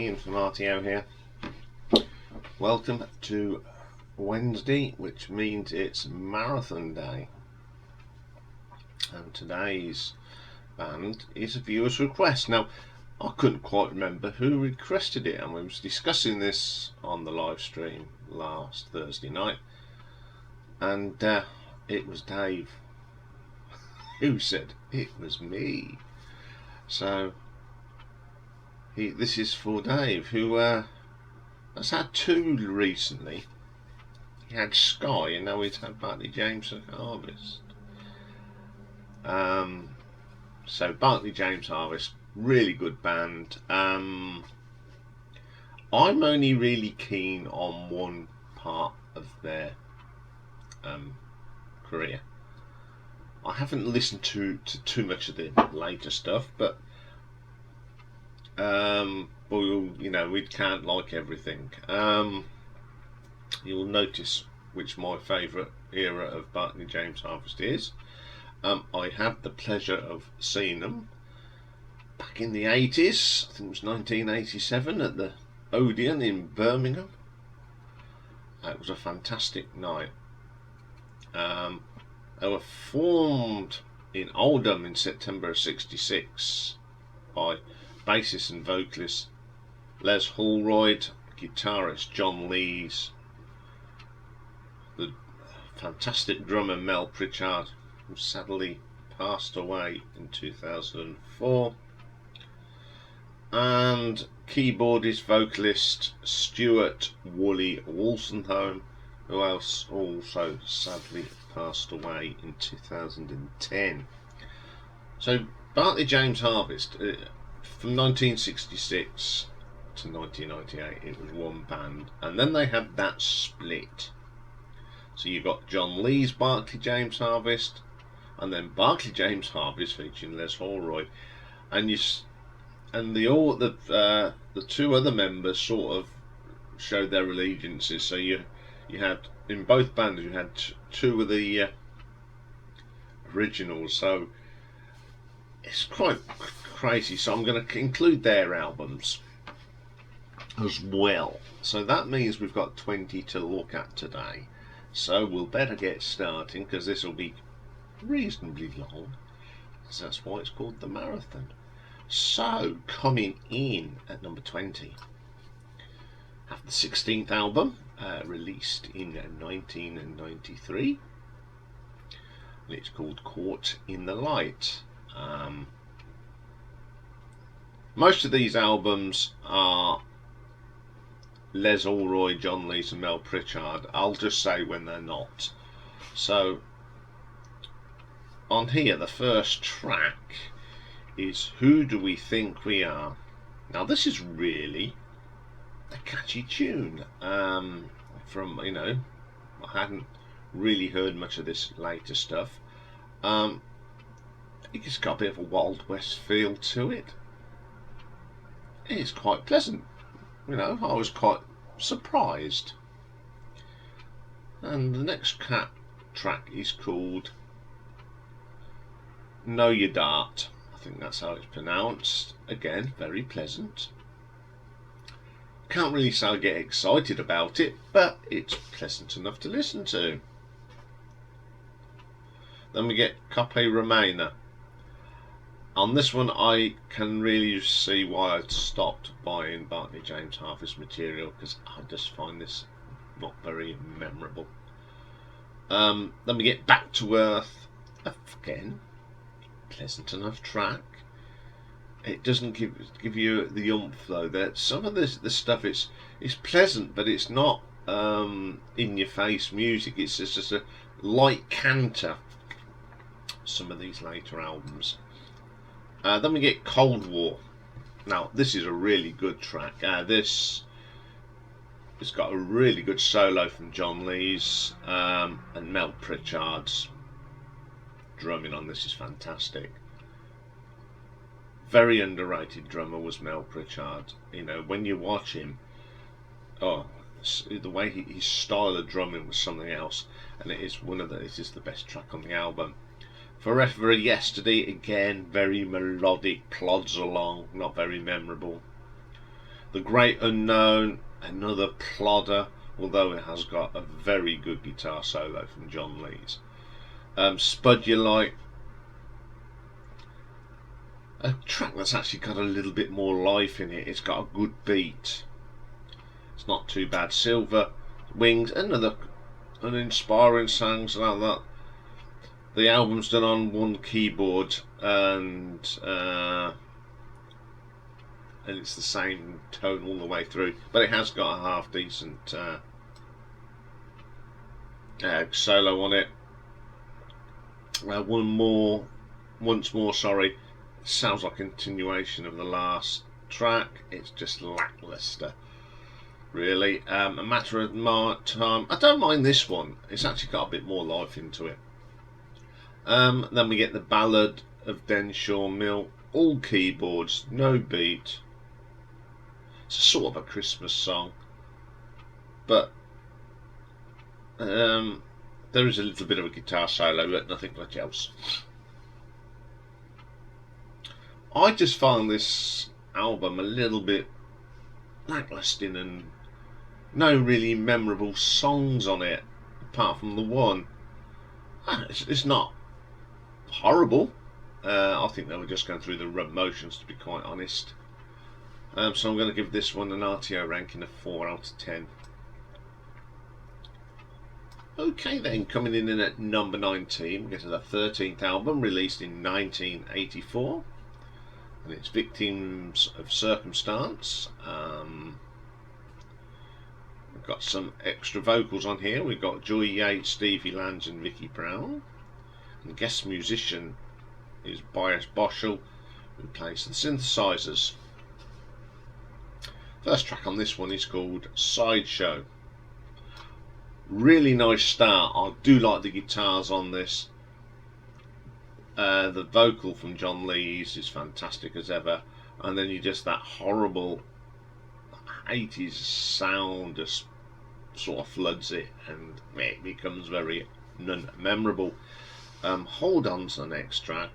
Ian from RTO here. Welcome to Wednesday, which means it's marathon day. And today's band is a viewer's request. Now, I couldn't quite remember who requested it, and we was discussing this on the live stream last Thursday night, and it was Dave who said it was me. So this is for Dave, who has had two recently. He had Sky, and now he's had Barclay James Harvest. So Barclay James Harvest, really good band. I'm only really keen on one part of their career. I haven't listened to too much of the later stuff, but we can't like everything. You'll notice which my favourite era of Barclay James Harvest is. I had the pleasure of seeing them back in the 80s. I think it was 1987 at the Odeon in Birmingham. It was a fantastic night. They were formed in Oldham in September of '66 by bassist and vocalist Les Holroyd, guitarist John Lees, the fantastic drummer Mel Pritchard, who sadly passed away in 2004, and keyboardist vocalist Stuart Woolley Wolstenholme, who else also sadly passed away in 2010. So Barclay James Harvest, from 1966 to 1998, it was one band, and then they had that split. So you got John Lee's Barclay James Harvest, and then Barclay James Harvest featuring Les Holroyd, and the two other members sort of showed their allegiances. So you had, in both bands, you had two of the originals. So it's quite crazy. So I'm going to include their albums as well. So that means we've got 20 to look at today. So we'll better get starting, because this will be reasonably long. So that's why it's called the marathon. So coming in at number 20, have the 16th album, released in 1993. And it's called Caught in the Light. Most of these albums are Les Holroyd, John Lees and Mel Pritchard. I'll just say when they're not. So on here, the first track is Who Do We Think We Are? Now this is really a catchy tune. From, I hadn't really heard much of this later stuff. It's got a bit of a Wild West feel to it. It's quite pleasant. I was quite surprised. And the next track is called Know Your Dart. I think that's how it's pronounced. Again, very pleasant. Can't really say I get excited about it, but it's pleasant enough to listen to. Then we get Coppe Romana. On this one, I can really see why I'd stopped buying Barclay James Harvest material, because I just find this not very memorable. Then we get Back to Earth. Again, pleasant enough track. It doesn't give you the oomph though. That some of this stuff is pleasant, but it's not in your face music. It's just a light canter. Some of these later albums. Then we get Cold War. Now this is a really good track. It's got a really good solo from John Lees, and Mel Pritchard's drumming on this is fantastic. Very underrated drummer was Mel Pritchard. When you watch him, the way his style of drumming was something else, and it is the best track on the album. Forever Yesterday, again, very melodic, plods along, not very memorable. The Great Unknown, another plodder, although it has got a very good guitar solo from John Lees. Spud Your Light, a track that's actually got a little bit more life in it. It's got a good beat. It's not too bad. Silver Wings, another uninspiring songs like that. The album's done on one keyboard, and it's the same tone all the way through, but it has got a half decent solo on it. Once more, sorry. Sounds like a continuation of the last track. It's just lackluster, really. A Matter of Time. I don't mind this one. It's actually got a bit more life into it. Then we get the Ballad of Denshaw Mill. All keyboards, no beat. It's sort of a Christmas song, but there is a little bit of a guitar solo, but nothing much else. I just found this album a little bit lacklustre and no really memorable songs on it, apart from the one. It's not horrible. I think they were just going through the motions, to be quite honest. So I'm going to give this one an RTO ranking of 4 out of 10. Okay then, coming in at number 19, we get to the 13th album, released in 1984, and it's Victims of Circumstance. We've got some extra vocals on here. We've got Joy Yates, Stevie Lange and Vicky Brown, and the guest musician is Bias Boschel, who plays the synthesizers. First track on this one is called Sideshow. Really nice start. I do like the guitars on this. The vocal from John Lees is fantastic as ever, and then you just that horrible 80s sound just sort of floods it, and it becomes very memorable. Hold on to the next track.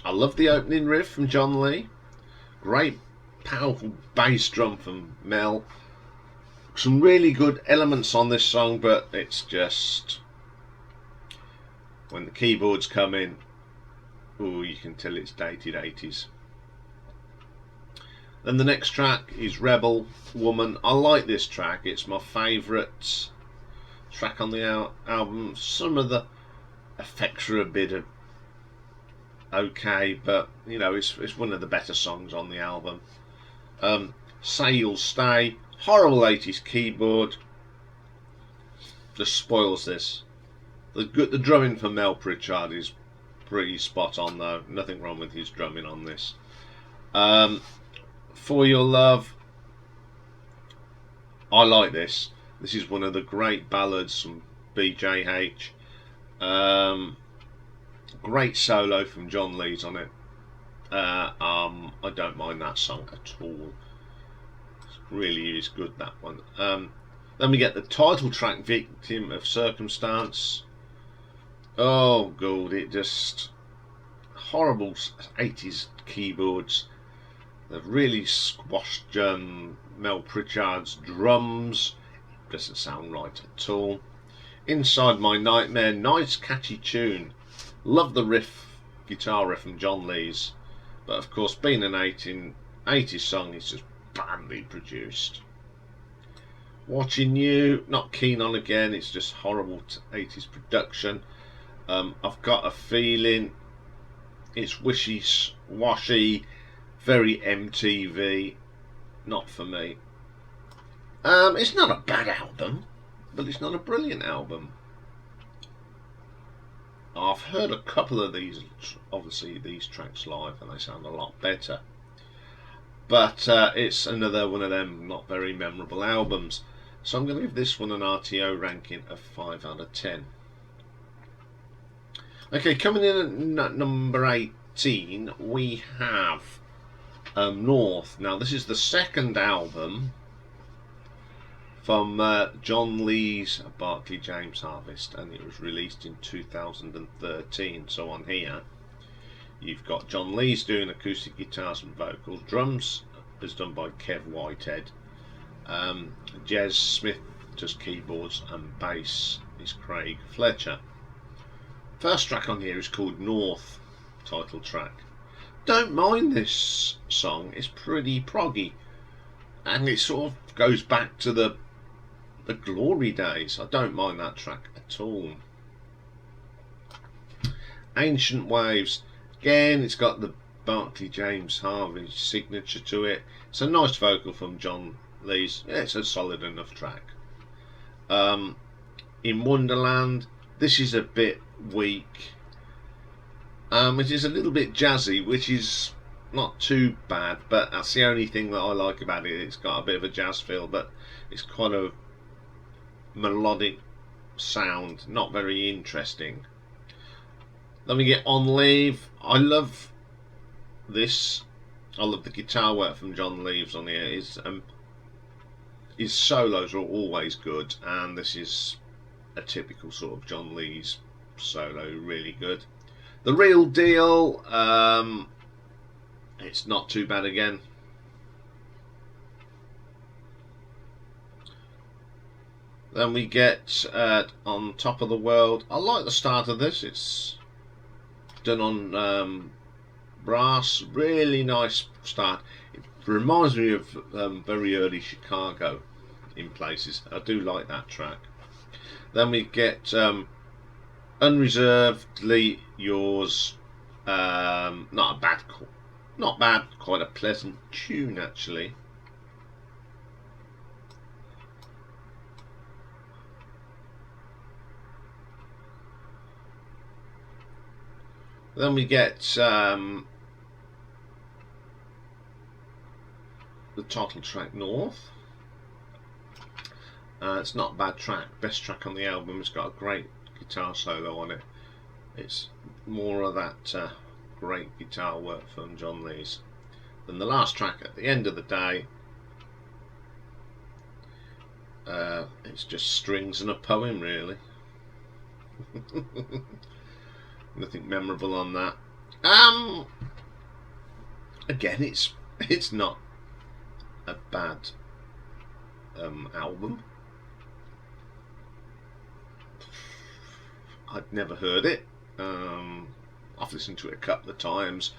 I love the opening riff from John Lee. Great powerful bass drum from Mel. Some really good elements on this song, but it's just when the keyboards come in, oh, you can tell it's dated 80s. Then the next track is Rebel Woman. I like this track. It's my favourite track on the album. Some of the effects are a bit of okay, but you know, it's one of the better songs on the album. Say You'll Stay, horrible 80s keyboard, just spoils this. The drumming for Mel Pritchard is pretty spot on though, nothing wrong with his drumming on this. For Your Love, I like this. This is one of the great ballads from BJH. Great solo from John Lees on it. I don't mind that song at all. It really is good, that one. Then we get the title track, Victim of Circumstance. Oh god, it just horrible 80s keyboards. They've really squashed Mel Pritchard's drums. It doesn't sound right at all. Inside My Nightmare, nice catchy tune. Love the guitar riff from John Lees, but of course being an 1880s song, it's just badly produced. Watching You, not keen on again, it's just horrible 80s production. I've Got a Feeling, it's wishy-washy, very MTV, not for me. It's not a bad album, but it's not a brilliant album. I've heard a couple of these, obviously these tracks live, and they sound a lot better. But it's another one of them not very memorable albums. So I'm going to give this one an RTO ranking of 5 out of 10. Okay, coming in at number 18, we have North. Now this is the second album from John Lee's Barclay James Harvest, and it was released in 2013. So on here you've got John Lee's doing acoustic guitars and vocals. Drums is done by Kev Whitehead. Jez Smith does keyboards and bass is Craig Fletcher. First track on here is called North, title track. Don't mind this song, it's pretty proggy, and it sort of goes back to the glory days. I don't mind that track at all. Ancient Waves, again it's got the Barclay James Harvest signature to it. It's a nice vocal from John Lees. Yeah, it's a solid enough track. In Wonderland, this is a bit weak. It is a little bit jazzy, which is not too bad, but that's the only thing that I like about it. It's got a bit of a jazz feel, but it's quite a melodic sound, not very interesting. Then we get On Leave. I love this. I love the guitar work from John Lees on here. His solos are always good, and this is a typical sort of John Lees solo, really good. The Real Deal, it's not too bad again. Then we get On Top of the World. I like the start of this. It's done on brass, really nice start. It reminds me of very early Chicago in places. I do like that track. Then we get Unreservedly Yours. Not bad, quite a pleasant tune actually. Then we get the title track North. It's not a bad track, best track on the album. It's got a great guitar solo on it. It's more of that great guitar work from John Lees. Then the last track, At the End of the Day, it's just strings and a poem really. Nothing memorable on that. Again, it's not a bad album. I'd never heard it. I've listened to it a couple of times,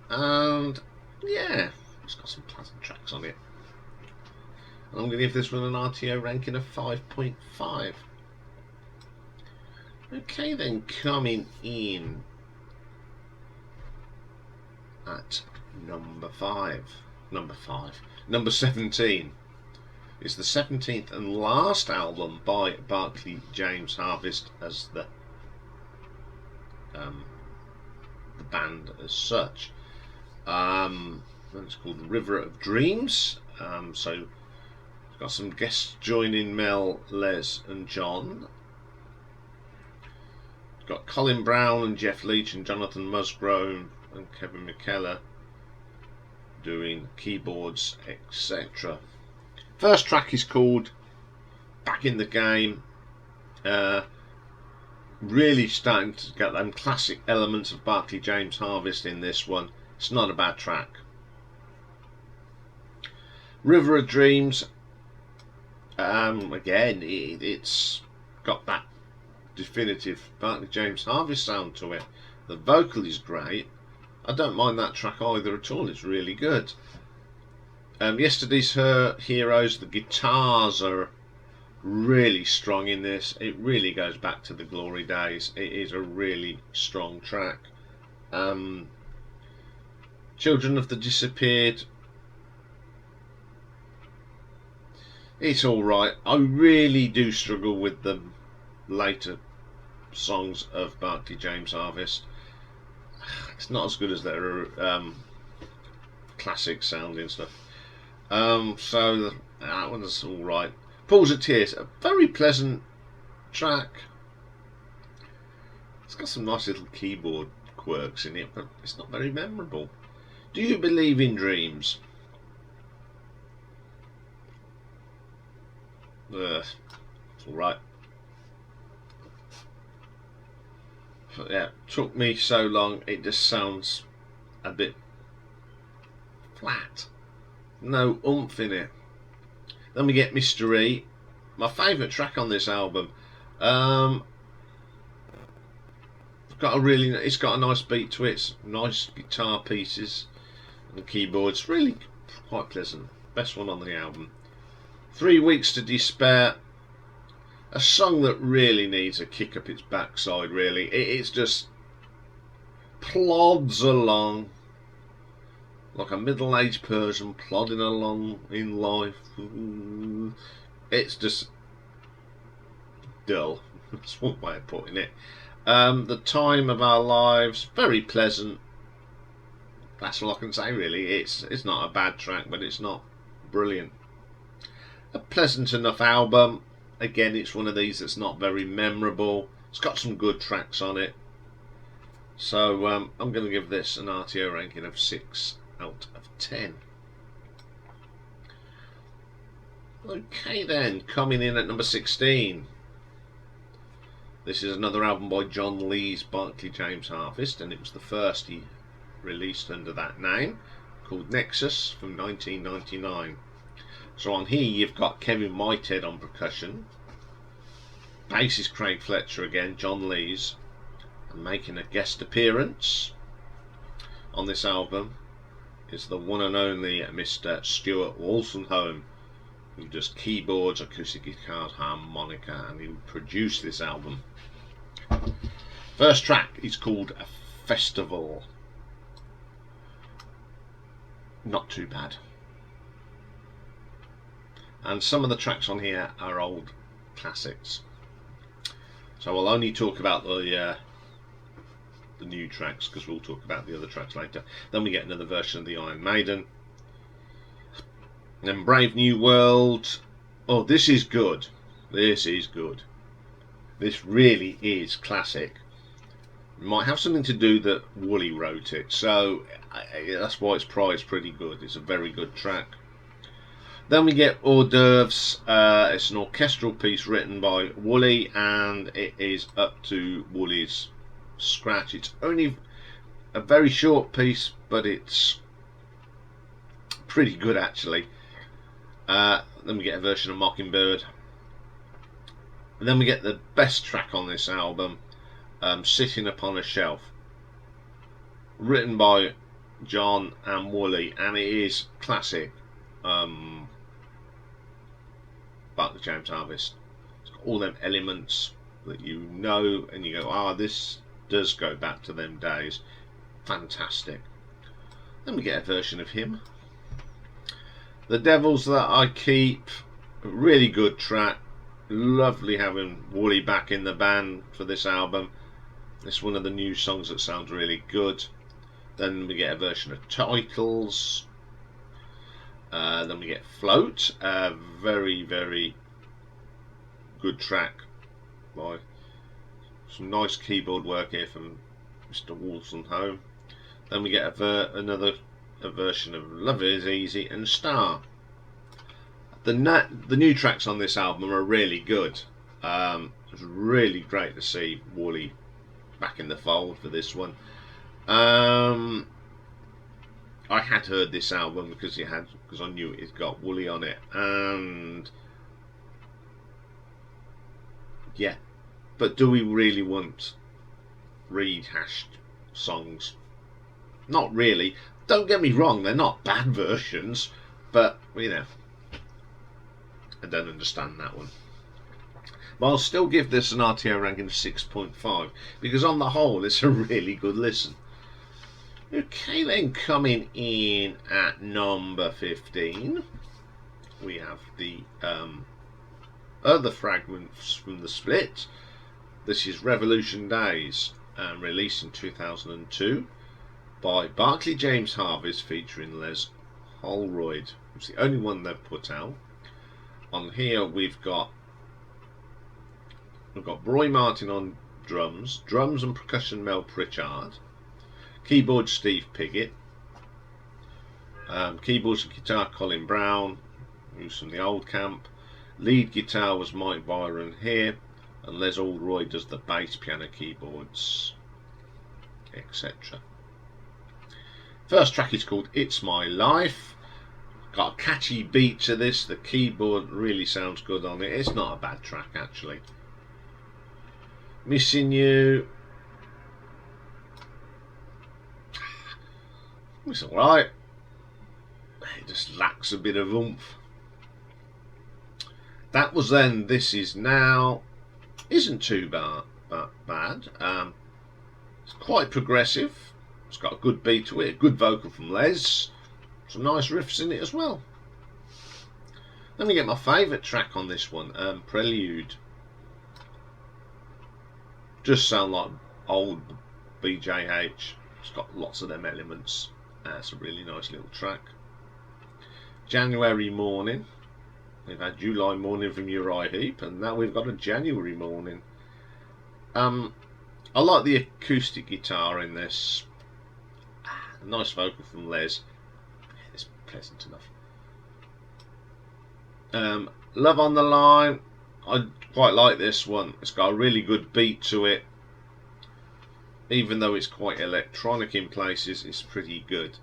and yeah, it's got some pleasant tracks on it. And I'm going to give this one an RTO ranking of 5.5. Okay then, coming in at number 17 is the 17th and last album by Barclay James Harvest as the band as such. It's called River of Dreams. So it's got some guests joining Mel, Les and John. It's got Colin Brown and Jeff Leach and Jonathan Musgrove and Kevin McKellar doing keyboards, etc. First track is called Back in the Game. Really starting to get them classic elements of Barclay James Harvest in this one. It's not a bad track. River of Dreams, again, it's got that definitive Barclay James Harvest sound to it. The vocal is great. I don't mind that track either at all. It's really good. Yesterday's Heroes, the guitars are really strong in this. It really goes back to the glory days. It is a really strong track. Children of the Disappeared, it's alright. I really do struggle with the later songs of Barclay James Harvest. It's not as good as their classic sounding stuff. So that one's alright. Pools of Tears, a very pleasant track. It's got some nice little keyboard quirks in it, but it's not very memorable. Do You Believe in Dreams? It's alright. But yeah, Took Me So Long, it just sounds a bit flat. No oomph in it. Then we get Mystery, my favourite track on this album. It's got a nice beat to it, nice guitar pieces and keyboards, really quite pleasant. Best one on the album. 3 Weeks to Despair, a song that really needs a kick up its backside. Really, it's just plods along like a middle-aged person plodding along in life. It's just dull. That's one way of putting it. The Time of Our Lives, very pleasant. That's all I can say really. It's not a bad track, but it's not brilliant. A pleasant enough album. Again, it's one of these that's not very memorable. It's got some good tracks on it. So I'm going to give this an RTO ranking of 6 out of 10. Okay then, coming in at number 16. This is another album by John Lee's Barclay James Harvest, and it was the first he released under that name, called Nexus, from 1999. So on here you've got Kevin Whitehead on percussion, bass is Craig Fletcher again, John Lee's, and making a guest appearance on this album is the one and only Mr. Stuart Wolstenholme, who does keyboards, acoustic guitars, harmonica, and he produced this album. First track is called A Festival. Not too bad. And some of the tracks on here are old classics. So I'll only talk about the new tracks, because we'll talk about the other tracks later. Then we get another version of the Iron Maiden. Then Brave New World. Oh, this is good. This is good. This really is classic. It might have something to do that Wooly wrote it, so that's why it's prized pretty good. It's a very good track. Then we get Hors d'oeuvres. It's an orchestral piece written by Wooly, and it is up to Wooly's scratch. It's only a very short piece, but it's pretty good actually. Then we get a version of Mockingbird. And then we get the best track on this album, Sitting Upon a Shelf, written by John and Wooly, and it is classic Barclay James Harvest. It's got all them elements that you know, and you go, this does go back to them days. Fantastic. Then we get a version of him. The Devils That I Keep, a really good track. Lovely having Wooly back in the band for this album. It's one of the new songs that sounds really good. Then we get a version of Titles. Then we get Float, a very, very good track by some nice keyboard work here from Mr. Wolstenholme. Then we get another version of Love Is Easy and Star. The new tracks on this album are really good. It's really great to see Wooly back in the fold for this one. I had heard this album because I knew it got Wooly on it, and yeah. But do we really want rehashed songs? Not really. Don't get me wrong, they're not bad versions, but you know, I don't understand that one. But I'll still give this an RTO ranking of 6.5 because on the whole it's a really good listen. Okay then, coming in at number 15 we have the other fragments from the split. This is Revolution Days, released in 2002 by Barclay James Harvest featuring Les Holroyd. It's the only one they've put out. On here we've got Roy Martin on drums and percussion Mel Pritchard, keyboard Steve Piggott, keyboards and guitar Colin Brown, who's from the old camp, lead guitar was Mike Byron here, and Les Holroyd does the bass, piano, keyboards, etc. First track is called It's My Life. Got a catchy beat to this. The keyboard really sounds good on it. It's not a bad track actually. Missing You. It's alright. It just lacks a bit of oomph. That was then, This Is Now. Isn't too bad. It's quite progressive. It's got a good beat to it, a good vocal from Les. Some nice riffs in it as well. Let me get my favourite track on this one, Prelude. Just sound like old BJH. It's got lots of them elements. It's a really nice little track. January Morning. We've had July Morning from Uriah Heep, and now we've got a January Morning. I like the acoustic guitar in this. Nice vocal from Les. It's pleasant enough. Love on the Line. I quite like this one. It's got a really good beat to it. Even though it's quite electronic in places, it's pretty good.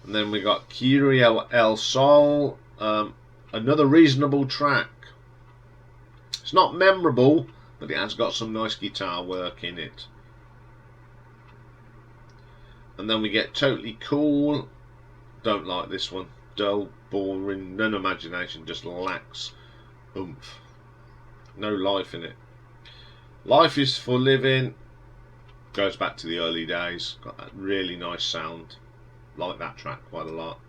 And then we got Kyrie El Sol. Another reasonable track. It's not memorable, but it has got some nice guitar work in it. And then we get Totally Cool. Don't like this one. Dull, boring, none imagination, just lacks oomph. No life in it. Life Is for Living. Goes back to the early days. Got that really nice sound. Like that track quite a lot.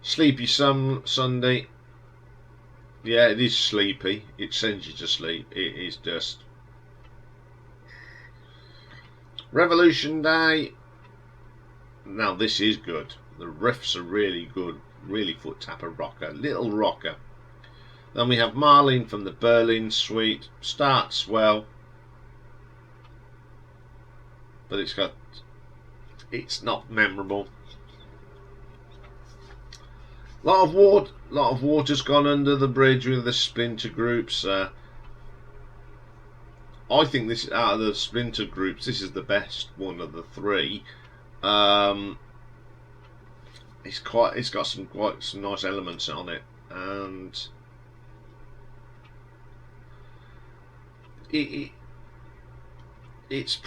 Sleepy Sunday. Yeah, it is sleepy. It sends you to sleep. It is just. Revolution Day. Now this is good. The riffs are really good. Really foot tapper rocker. Little rocker. Then we have Marlene from the Berlin Suite. Starts well, but it's not memorable. Lot of water's gone under the bridge with the Splinter groups. I think this, out of the Splinter groups, this is the best one of the three. It's got some nice elements on it, and it's.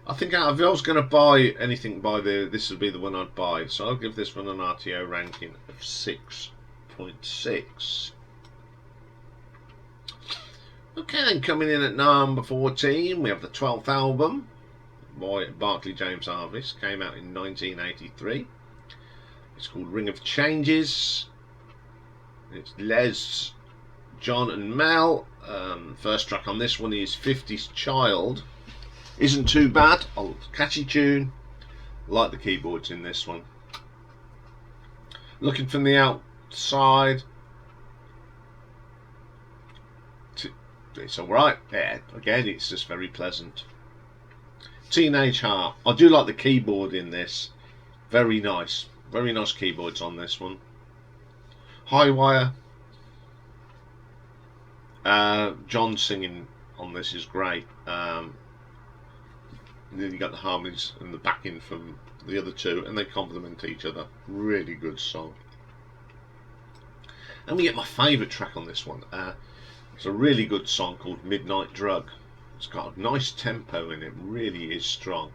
I think if I was going to buy anything by this would be the one I'd buy. So I'll give this one an RTO ranking of 6.6. Okay, then coming in at number 14, we have the 12th album by Barclay James Harvest. Came out in 1983. It's called Ring of Changes. It's Les, John and Mel. First track on this one is 50's Child. Isn't too bad. A catchy tune. Like the keyboards in this one. Looking from the outside, it's alright. Yeah, again, it's just very pleasant. Teenage Heart. I do like the keyboard in this. Very nice. Very nice keyboards on this one. High Wire. John singing on this is great. And then you got the harmonies and the backing from the other two, and they complement each other. Really good song. And we get my favourite track on this one. It's a really good song called Midnight Drug. It's got a nice tempo in it. Really is strong.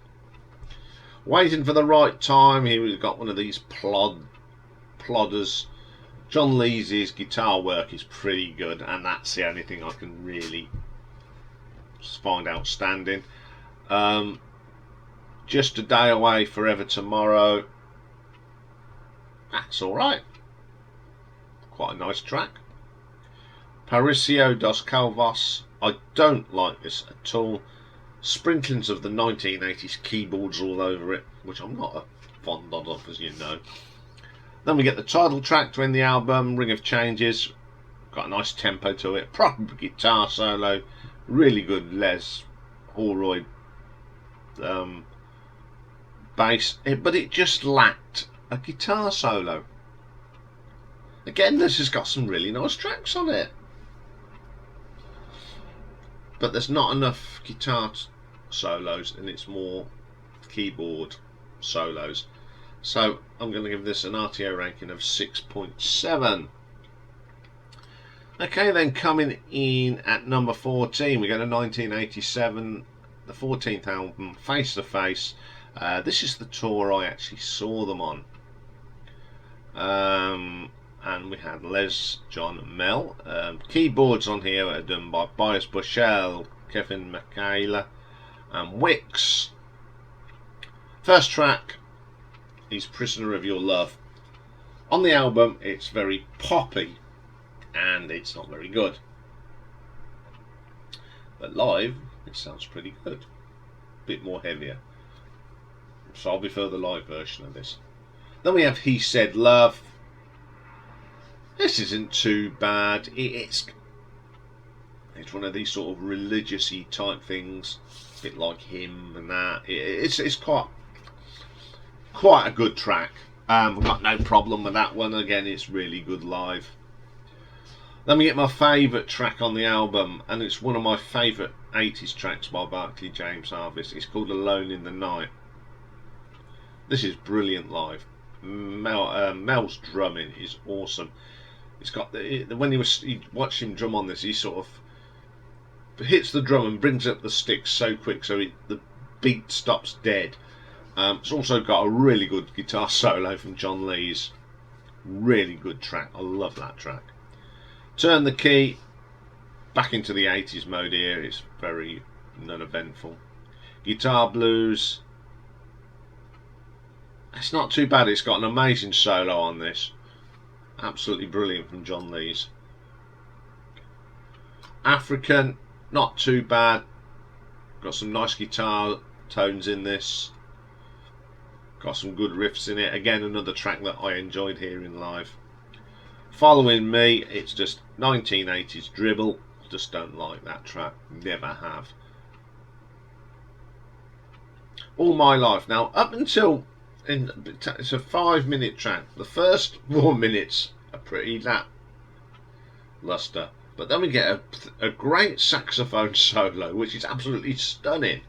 Waiting for the Right Time. Here we've got one of these plodders. John Leesy's guitar work is pretty good, and that's the only thing I can really find outstanding. Just a Day Away, Forever Tomorrow. That's alright. Quite a nice track. Parisio dos Calvos. I don't like this at all. Sprinklings of the 1980s keyboards all over it, which I'm not a fond of, as you know. Then we get the title track to end the album, Ring of Changes. Got a nice tempo to it. Proper guitar solo. Really good Les Holroyd bass, but it just lacked a guitar solo. Again, this has got some really nice tracks on it, but there's not enough guitar solos, and it's more keyboard solos. So I'm going to give this an RTO ranking of 6.7. Okay, then coming in at number 14, we go to 1987, the 14th album, Face to Face. This is the tour I actually saw them on. And we had Les, John, and Mel. Keyboards on here are done by Bias Bushell, Kevin Michaela, and Wicks. First track is Prisoner of Your Love. On the album, it's very poppy, and it's not very good. But live, it sounds pretty good. A bit more heavier. So I'll prefer the live version of this. Then we have He Said Love. This isn't too bad. It's one of these sort of religious-y type things, a bit like Him and that. It's quite a good track. I've got no problem with that one. Again, it's really good live. Then we get my favourite track on the album, and it's one of my favourite 80s tracks by Barclay James Harvest. It's called Alone in the Night. This is brilliant live. Mel's drumming is awesome. It's got when you watch him drum on this, he sort of hits the drum and brings up the sticks so quick, so the beat stops dead. It's also got a really good guitar solo from John Lees. Really good track. I love that track. Turn the key back into the 80s mode here. It's very non-eventful. Guitar blues. It's not too bad. It's got an amazing solo on this. Absolutely brilliant from John Lees. African, not too bad. Got some nice guitar tones in this. Got some good riffs in it. Again, another track that I enjoyed hearing live. Following Me, it's just 1980s dribble. Just don't like that track. Never have. All My Life. Now, up until it's a 5-minute track. The first 4 minutes are pretty lackluster, but then we get a great saxophone solo, which is absolutely stunning.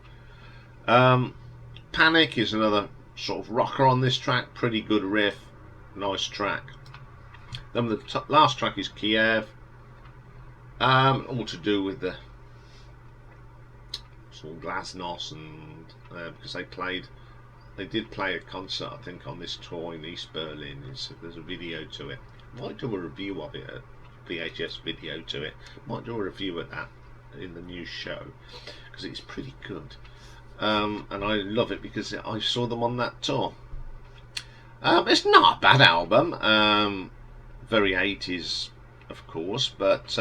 Panic is another sort of rocker on this track. Pretty good riff, nice track. Then the last track is Kiev. All to do with the sort of Glasnost, and because they did play a concert, I think, on this tour in East Berlin. There's a video to it. Might do a review of it, a VHS video to it. Might do a review of that in the new show, because it's pretty good. And I love it because I saw them on that tour. It's not a bad album. Very 80s, of course, but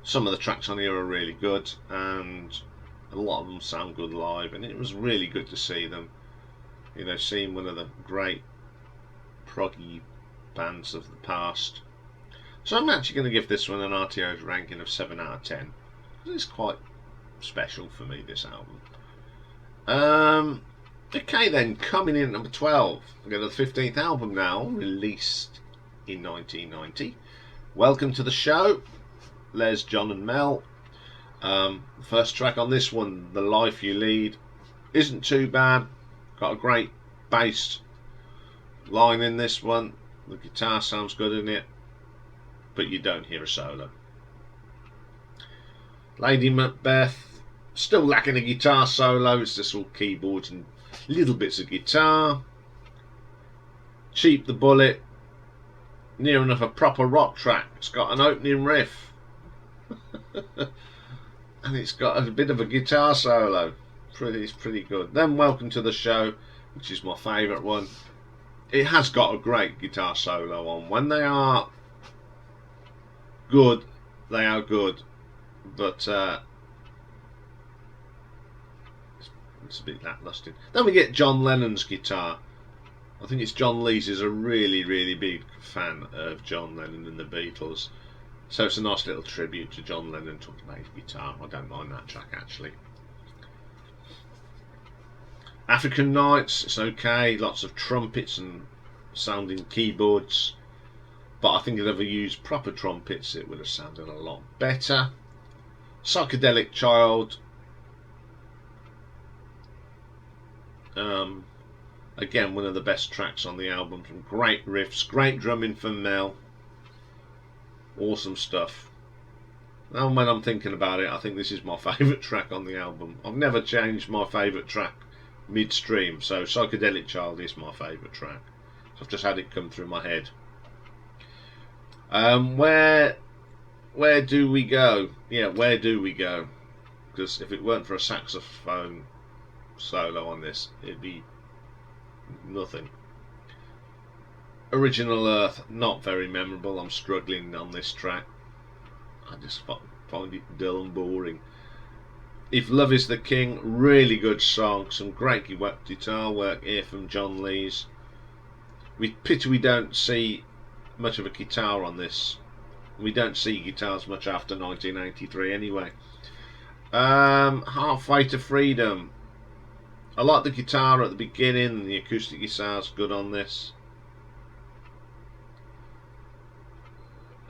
some of the tracks on here are really good, and a lot of them sound good live, and it was really good to see them. You know, seeing one of the great proggy bands of the past. So I'm actually going to give this one an RTO ranking of 7 out of 10. It's quite special for me, this album. Okay then, coming in at number 12, we go to the 15th album now, released in 1990. Welcome to the Show, Les, John and Mel. First track on this one, The Life You Lead, isn't too bad. Got a great bass line in this one. The guitar sounds good in it, but you don't hear a solo. Lady Macbeth, still lacking a guitar solo. It's just all keyboards and little bits of guitar. Cheap the Bullet, near enough a proper rock track. It's got an opening riff and it's got a bit of a guitar solo. It's pretty good. Then Welcome to the Show, which is my favourite one. It has got a great guitar solo on. When they are good, they are good, but it's a bit lacklustre. Then we get John Lennon's guitar. I think it's John Lees is a really big fan of John Lennon and the Beatles, so it's a nice little tribute to John Lennon talking about his guitar. I don't mind that track actually. African Nights, it's okay, lots of trumpets and sounding keyboards, but I think if they'd ever used proper trumpets it would have sounded a lot better. Psychedelic Child, Again, one of the best tracks on the album. Some great riffs, great drumming from Mel. Awesome stuff. Now when I'm thinking about it, I think this is my favourite track on the album. I've never changed my favourite track midstream, so Psychedelic Child is my favourite track. So I've just had it come through my head. Where do we go? Yeah, where do we go? Because if it weren't for a saxophone solo on this, it'd be nothing. Original Earth, not very memorable. I'm struggling on this track. I just find it dull and boring. If Love Is the King, really good song. Some great guitar work here from John Lees. Pity we don't see much of a guitar on this. We don't see guitars much after 1983 anyway. Halfway to Freedom. I like the guitar at the beginning. The acoustic guitar's good on this.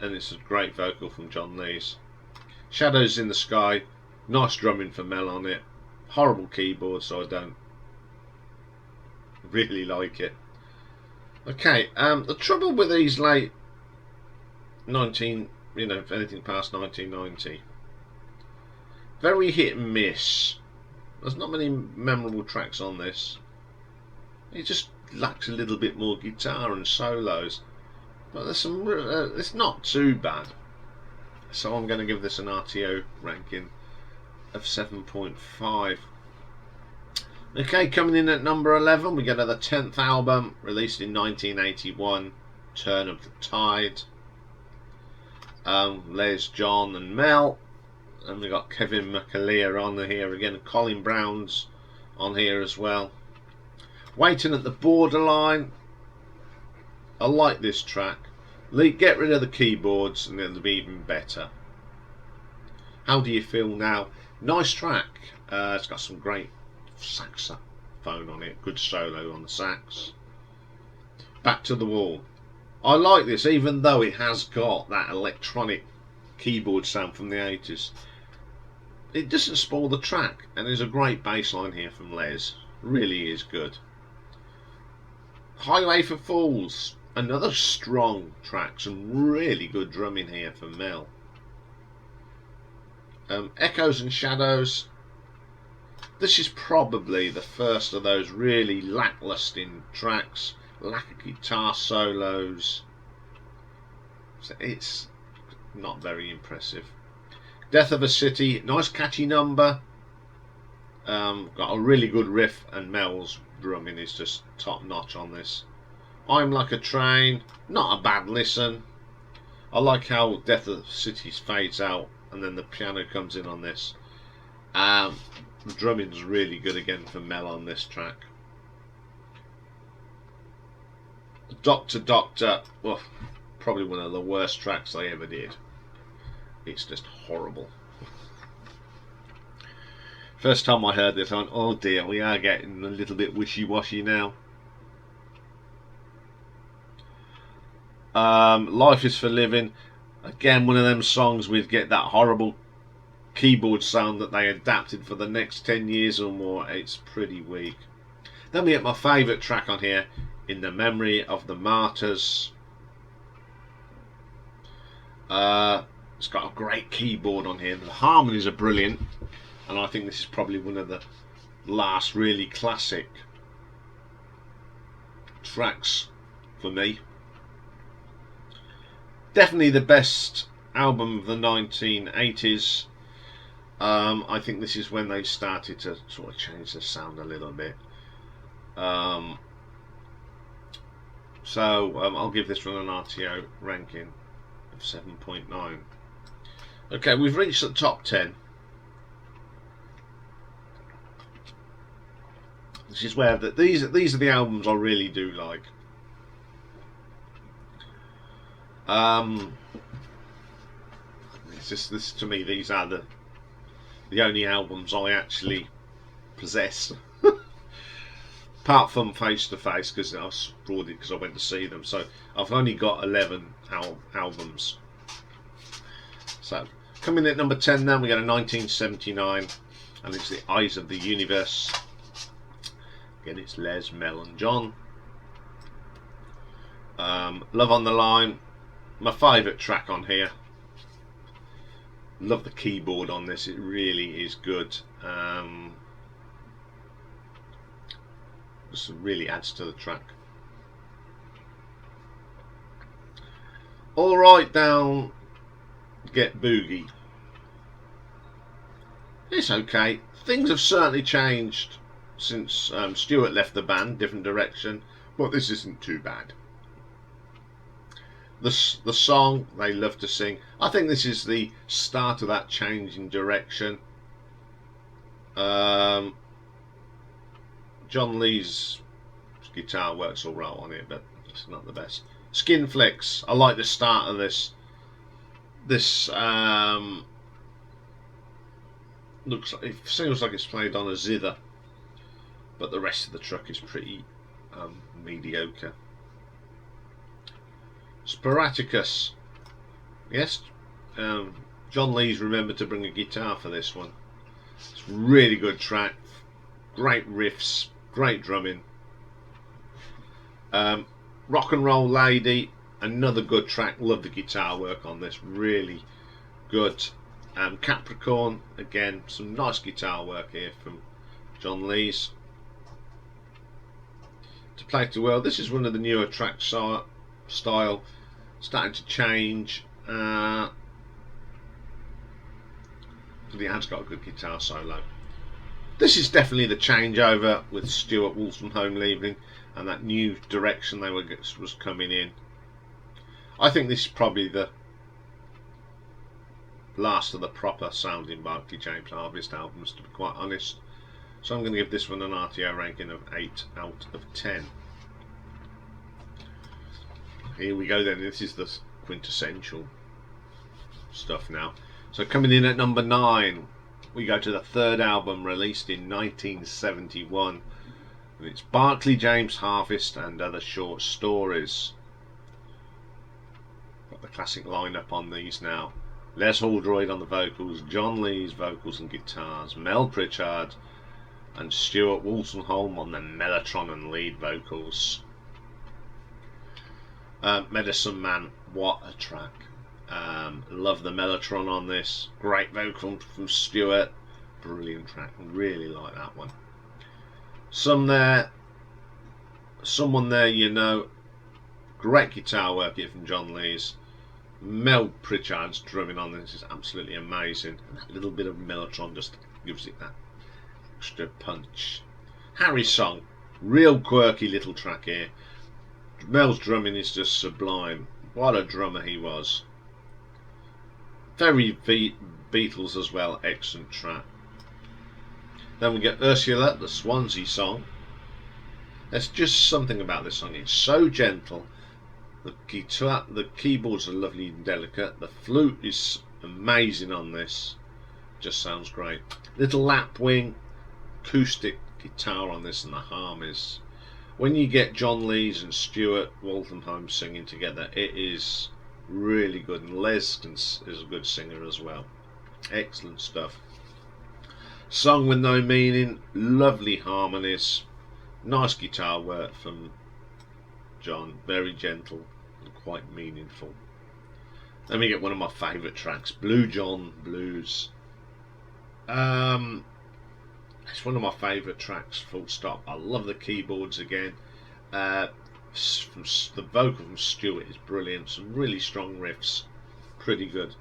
And it's a great vocal from John Lees. Shadows in the Sky, nice drumming for Mel on it. Horrible keyboard, so I don't really like it. Okay, the trouble with these late if anything past 1990, very hit and miss. There's not many memorable tracks on this. It just lacks a little bit more guitar and solos. But there's some. It's not too bad. So I'm going to give this an RTO ranking of 7.5. Okay, coming in at number 11, we get the 10th album, released in 1981, Turn of the Tide. Les, John and Mel. And we got Kevin McAleer on here again. Colin Brown's on here as well. Waiting at the Borderline. I like this track. Get rid of the keyboards and it'll be even better. How Do You Feel Now? Nice track. It's got some great saxophone on it. Good solo on the sax. Back to the Wall. I like this, even though it has got that electronic keyboard sound from the 80s. It doesn't spoil the track, and there's a great bass line here from Les. Really is good. Highway for Fools. Another strong track, some really good drumming here from Mel. Echoes and Shadows. This is probably the first of those really lacklustre tracks, lack of guitar solos. So it's not very impressive. Death of a City, nice catchy number. Got a really good riff, and Mel's drumming is just top notch on this. I'm Like a Train, not a bad listen. I like how Death of the City fades out and then the piano comes in on this. The drumming's really good again for Mel on this track. Doctor Doctor, well, probably one of the worst tracks they ever did. It's just horrible. First time I heard this, I went, oh dear, we are getting a little bit wishy-washy now. Life is for Living. Again, one of them songs we'd get that horrible keyboard sound that they adapted for the next 10 years or more. It's pretty weak. Then we get my favourite track on here, In the Memory of the Martyrs. It's got a great keyboard on here. The harmonies are brilliant, and I think this is probably one of the last really classic tracks for me. Definitely the best album of the 1980s. I think this is when they started to sort of change the sound a little bit. So I'll give this one an RTO ranking of 7.9. Okay, we've reached the top 10. This is where these are the albums I really do like. It's just this, to me, these are the only albums I actually possess, apart from Face to Face, because I was frauded because I went to see them. So I've only got 11 albums. So coming at number 10, then we got a 1979, and it's The Eyes of the Universe. Again, it's Les, Mel and John. Love on the Line, my favourite track on here. Love the keyboard on this, it really is good. Just really adds to the track. All right, down Get Boogie. It's okay. Things have certainly changed since Stuart left the band, different direction, but this isn't too bad. The song they love to sing, I think this is the start of that change in direction. John Lee's guitar works alright on it, but it's not the best. Skin Flicks, I like the start of this. This looks like, it feels like it's played on a zither, but the rest of the track is pretty mediocre. Sporadicus, yes, John Lee's remembered to bring a guitar for this one. It's a really good track, great riffs, great drumming. Rock and Roll Lady, another good track, love the guitar work on this, really good. Capricorn, again, some nice guitar work here from John Lee's. To Play to World, this is one of the newer track style, starting to change. But it has got a good guitar solo. This is definitely the changeover with Stuart Wolstenholme leaving and that new direction they was coming in. I think this is probably the last of the proper sounding Barclay James Harvest albums, to be quite honest. So I'm going to give this one an RTO ranking of 8 out of 10. Here we go then, this is the quintessential stuff now. So coming in at number 9, we go to the third album released in 1971. And it's Barclay James Harvest and Other Short Stories. Got the classic lineup on these now. Les Holroyd on the vocals, John Lee's vocals and guitars, Mel Pritchard and Stuart Wolstenholme on the mellotron and lead vocals. Medicine Man, what a track. Love the mellotron on this. Great vocal from Stuart. Brilliant track. Really like that one. Someone there, you know. Great guitar work here from John Lee's. Mel Pritchard's drumming on this is absolutely amazing. And that little bit of mellotron just gives it that extra punch. Harry's song, real quirky little track here. Mel's drumming is just sublime. What a drummer he was. Very Beatles as well, excellent track. Then we get Ursula, the Swansea song. There's just something about this song, it's so gentle. The keyboards are lovely and delicate. The flute is amazing on this. Just sounds great. Little lapwing, acoustic guitar on this and the harmonies. When you get John Lee's and Stuart Wolstenholme singing together, it is really good. And Les is a good singer as well. Excellent stuff. Song with No Meaning, lovely harmonies. Nice guitar work from John, very gentle and quite meaningful. Then we get one of my favourite tracks, Blue John Blues. It's one of my favourite tracks, full stop. I love the keyboards again. The vocal from Stuart is brilliant, some really strong riffs, pretty good.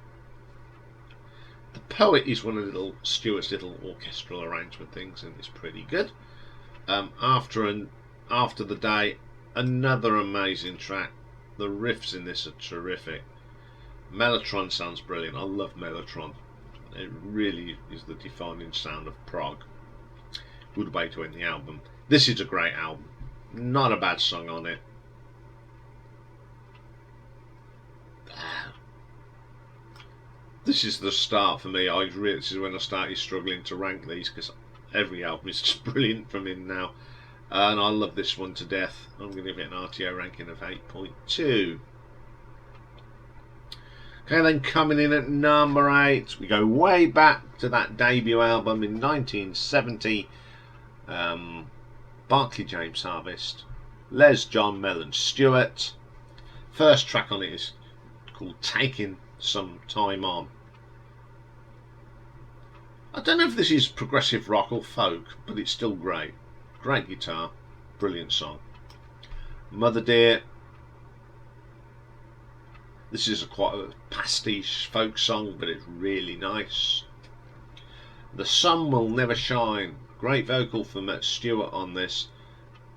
The Poet is one of Stuart's little orchestral arrangement things, and it's pretty good. After the Day, another amazing track. The riffs in this are terrific. Mellotron sounds brilliant. I love Mellotron. It really is the defining sound of prog. Good way to end the album. This is a great album. Not a bad song on it. This is the start for me. This is when I started struggling to rank these, because every album is just brilliant from him now. And I love this one to death. I'm going to give it an RTO ranking of 8.2. Okay, then coming in at number 8, we go way back to that debut album in 1970. Barclay James Harvest, Les, John, Mel and Stewart. First track on it is called Taking Some Time On. I don't know if this is progressive rock or folk, but it's still great. Great guitar, brilliant song. Mother Dear. This is quite a pastiche folk song, but it's really nice. The Sun Will Never Shine. Great vocal from Stewart on this.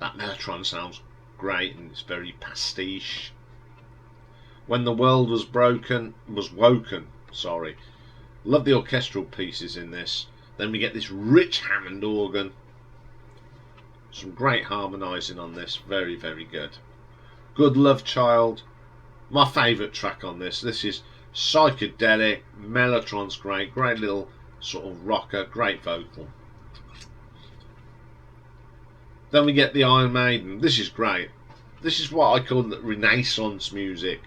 That mellotron sounds great and it's very pastiche. When the World Was Woken. Sorry. Love the orchestral pieces in this. Then we get this rich Hammond organ. Some great harmonising on this. Very, very good. Good Love Child. My favourite track on this. This is psychedelic. Mellotron's great. Great little sort of rocker. Great vocal. Then we get the Iron Maiden. This is great. This is what I call the Renaissance music.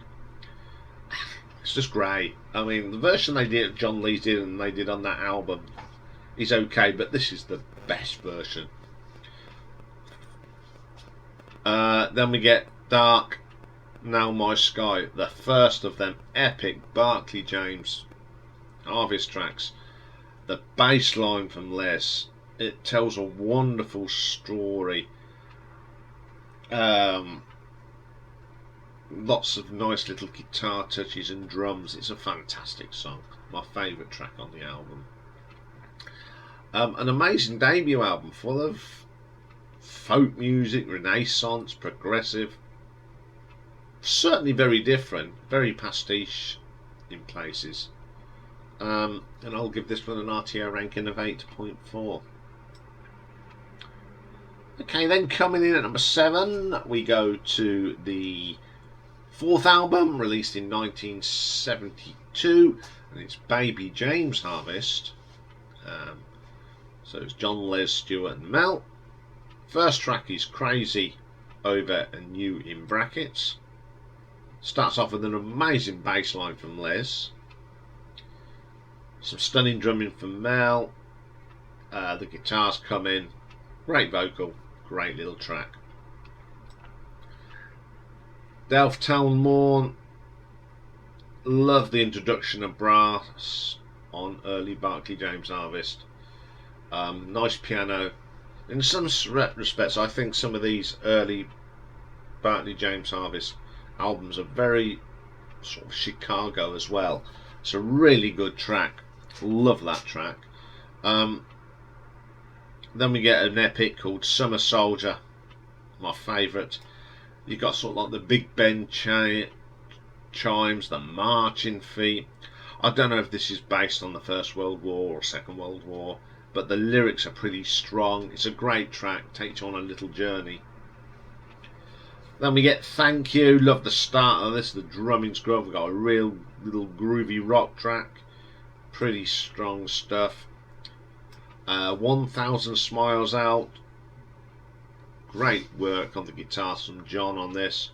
It's just great. I mean, the version they did, John Lee did, and they did on that album is okay, but this is the best version. Then we get Dark Now My Sky, the first of them epic Barclay James Harvest tracks. The bass line from Les, it tells a wonderful story. Lots of nice little guitar touches and drums. It's a fantastic song. My favourite track on the album. An amazing debut album full of folk music, Renaissance, progressive. Certainly very different, very pastiche in places. And I'll give this one an RTO ranking of 8.4. Okay, then coming in at number 7, we go to the fourth album, released in 1972, and it's Baby James Harvest. So it's John, Les, Stewart and Mel. First track is Crazy Over and You in brackets. Starts off with an amazing bass line from Les. Some stunning drumming from Mel. The guitars come in. Great vocal. Great little track. Delft Town Morn. Love the introduction of brass on early Barclay James Harvest. Nice piano. In some respects, I think some of these early Barclay James Harvest albums are very sort of Chicago as well. It's a really good track. Love that track. Then we get an epic called Summer Soldier, my favourite. You've got sort of like the Big Ben chimes, the marching feet. I don't know if this is based on the First World War or Second World War, but the lyrics are pretty strong. It's a great track, takes you on a little journey. Then we get Thank You. Love the start of this, the drumming's great. We've got a real little groovy rock track. Pretty strong stuff. 1000 Smiles Out. Great work on the guitars from John on this.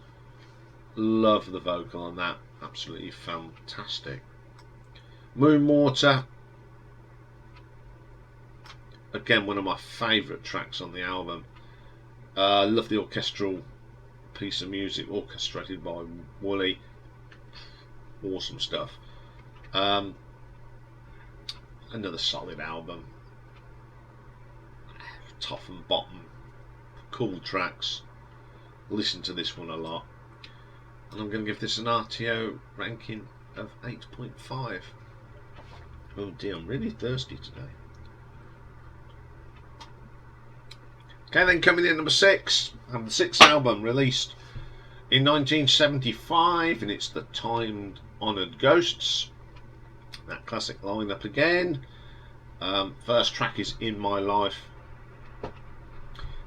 Love the vocal on that. Absolutely fantastic. Moonwater. Again, one of my favourite tracks on the album. Love the orchestral piece of music orchestrated by Woolley. Awesome stuff. Another solid album. Top and bottom. Cool tracks. Listen to this one a lot. And I'm going to give this an RTO ranking of 8.5. Oh dear, I'm really thirsty today. Okay, then coming in number 6, and the 6th album released in 1975, and it's the Time Honoured Ghosts. That classic lineup again. First track is In My Life.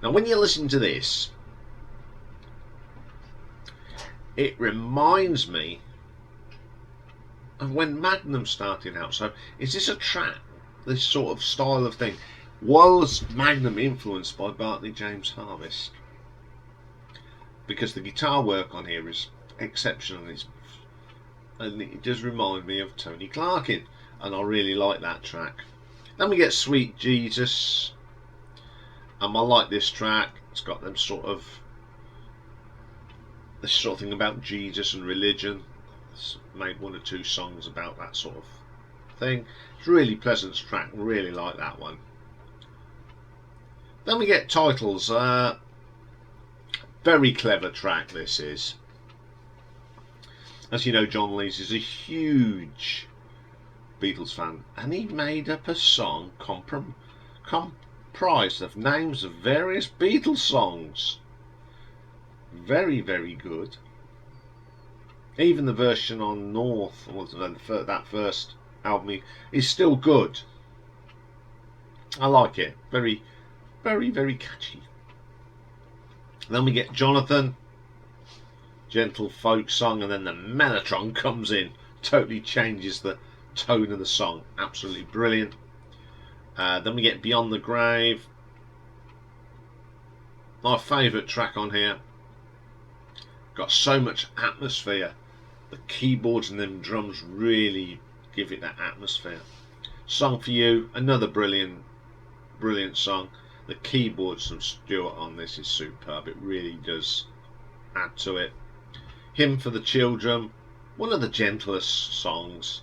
Now, when you listen to this, it reminds me of when Magnum started out. So, is this a track, this sort of style of thing? Was Magnum influenced by Barclay James Harvest? Because the guitar work on here is exceptional, and it does remind me of Tony Clarkin, and I really like that track. Then we get Sweet Jesus, and I like this track. It's got them sort of this sort of thing about Jesus and religion. It's made 1 or 2 songs about that sort of thing. It's really pleasant track. Really like that one. Then we get titles. Very clever track this is. As you know, John Lees is a huge Beatles fan, and he made up a song comprised of names of various Beatles songs. Very, very good. Even the version on North, that first album, is still good. I like it. Very, very, very catchy. Then we get Jonathan, gentle folk song, and then the mellotron comes in, totally changes the tone of the song. Absolutely brilliant. Then we get Beyond the Grave, my favourite track on here. Got so much atmosphere. The keyboards and them drums really give it that atmosphere. Song for You, another brilliant song. The keyboards from Stuart on this is superb. It really does add to it. Hymn for the Children, one of the gentlest songs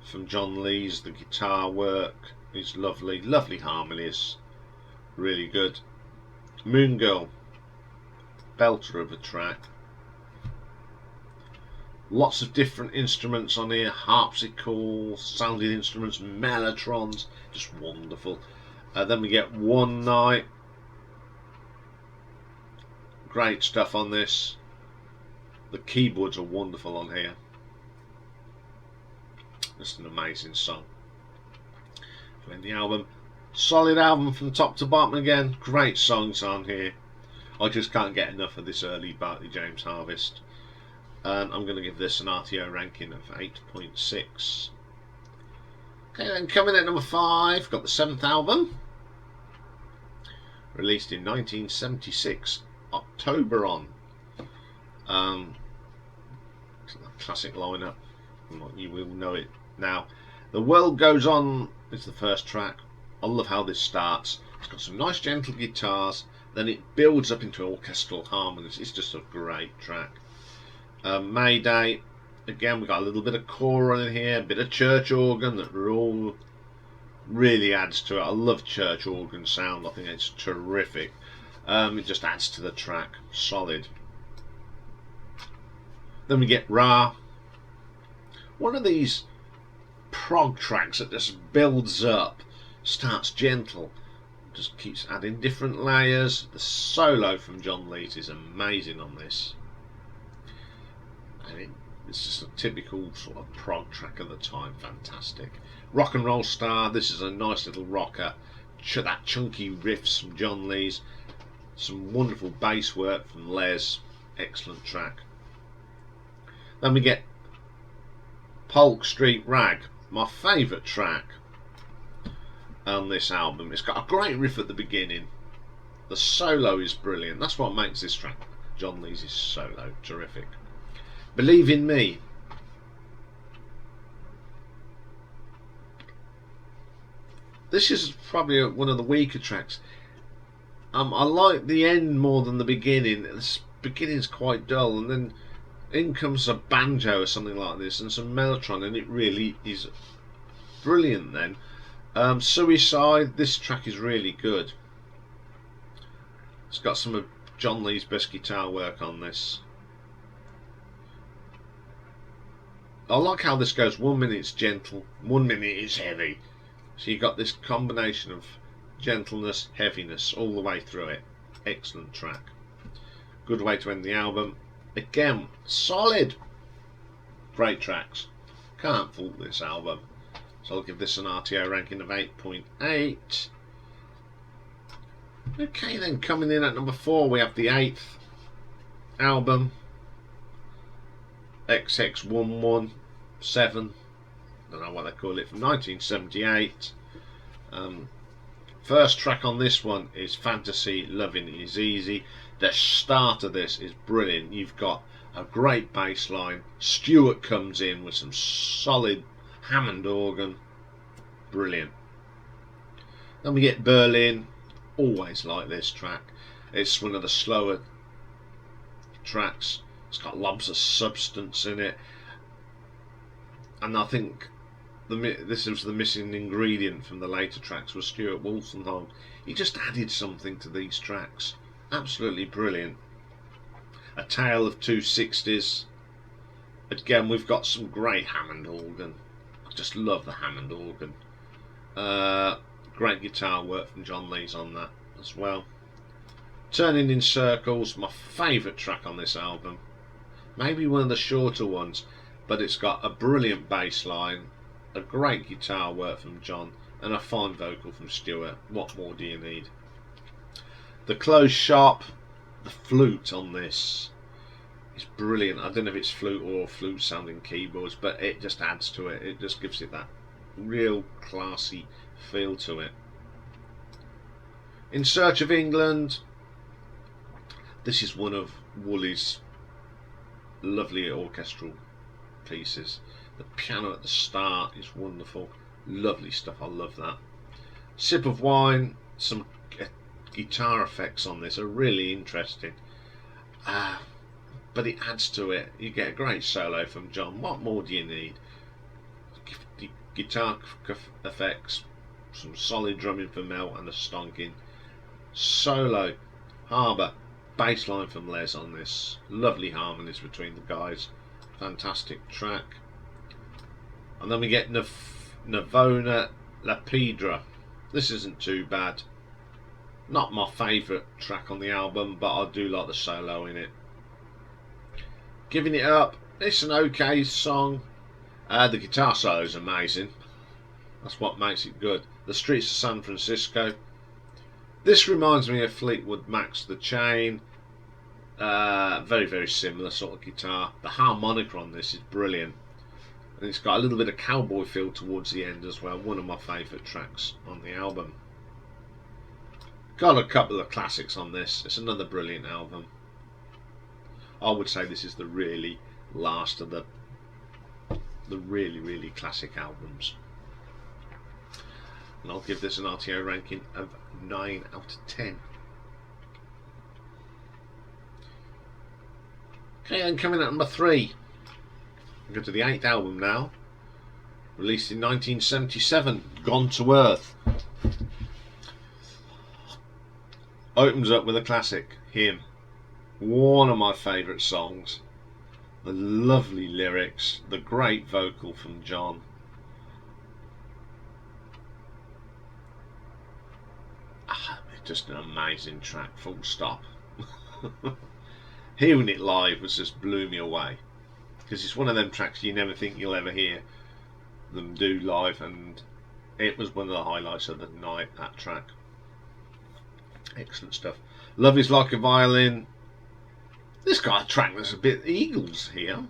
from John Lees. The guitar work is lovely, lovely harmonies, really good. Moon Girl, belter of a track. Lots of different instruments on here, harpsichords, sounding instruments, mellotrons, just wonderful. Then we get One Night, great stuff on this. The keyboards are wonderful on here. Just an amazing song. And the album, solid album from top to bottom again. Great songs on here. I just can't get enough of this early Barclay James Harvest. I'm going to give this an RTO ranking of 8.6. Okay, then coming at number 5, got the 7th album, released in 1976, Octoberon. Classic lineup, you will know it now. The World Goes On is the first track. I love how this starts. It's got some nice gentle guitars, then it builds up into orchestral harmonies. It's just a great track. Mayday, again we got a little bit of choral in here, a bit of church organ that all really adds to it. I love church organ sound. I think it's terrific. It just adds to the track. Solid. Then we get Ra, one of these prog tracks that just builds up, starts gentle, just keeps adding different layers. The solo from John Lees is amazing on this, and it's just a typical sort of prog track of the time. Fantastic. Rock and Roll Star, this is a nice little rocker. That chunky riffs from John Lees, some wonderful bass work from Les. Excellent track. Then we get Polk Street Rag, my favourite track on this album. It's got a great riff at the beginning. The solo is brilliant. That's what makes this track, John Lees' solo, terrific. Believe in Me. This is probably one of the weaker tracks. I like the end more than the beginning. The beginning's quite dull, and then in comes a banjo or something like this and some mellotron, and it really is brilliant then. Suicide, this track is really good. It's got some of John Lees' best guitar work on this. I like how this goes. 1 minute it's gentle, 1 minute it's heavy. So you got this combination of gentleness, heaviness all the way through it. Excellent track. Good way to end the album. Again, solid. Great tracks. Can't fault this album. So I'll give this an RTO ranking of 8.8. Okay, then coming in at number 4 we have the 8th album, XX117, don't know what they call it, from 1978. First track on this one is Fantasy, Loving Is Easy. The start of this is brilliant. You've got a great bass line. Stuart comes in with some solid Hammond organ. Brilliant. Then we get Berlin. Always like this track. It's one of the slower tracks. It's got lots of substance in it, and I think this was the missing ingredient from the later tracks was Stuart Wolstenholme. He just added something to these tracks. Absolutely brilliant. A Tale of Two Sixties. Again, we've got some great Hammond organ. I just love the Hammond organ. Great guitar work from John Lees on that as well. Turning in Circles, my favourite track on this album. Maybe one of the shorter ones, but it's got a brilliant bass line, a great guitar work from John, and a fine vocal from Stuart. What more do you need? The Closed Shop, the flute on this is brilliant. I don't know if it's flute or flute sounding keyboards, but it just adds to it. It just gives it that real classy feel to it. In Search of England, this is one of Woolley's lovely orchestral pieces. The piano at the start is wonderful. Lovely stuff, I love that. Sip of Wine, some guitar effects on this are really interesting. But it adds to it. You get a great solo from John. What more do you need? The guitar effects, some solid drumming from Mel, and a stonking solo. Harbour, bass line from Les on this. Lovely harmonies between the guys. Fantastic track. And then we get Navona Lapidra. This isn't too bad. Not my favourite track on the album, but I do like the solo in it. Giving It Up, it's an okay song. The guitar solo is amazing. That's what makes it good. The Streets of San Francisco. This reminds me of Fleetwood Mac's The Chain. Very, very similar sort of guitar. The harmonica on this is brilliant. And it's got a little bit of cowboy feel towards the end as well. One of my favourite tracks on the album. Got a couple of classics on this. It's another brilliant album. I would say this is the really last of the really, really classic albums. And I'll give this an RTO ranking of 9 out of 10. Okay, then coming at number 3. We go to the 8th album now. Released in 1977, Gone to Earth. Opens up with a classic, Him. One of my favourite songs. The lovely lyrics, the great vocal from John. It's just an amazing track, full stop. Hearing it live was just blew me away. Because it's one of them tracks you never think you'll ever hear them do live, and it was one of the highlights of the night, that track. Excellent stuff. Love Is Like a Violin. This got a track that's a bit Eagles here,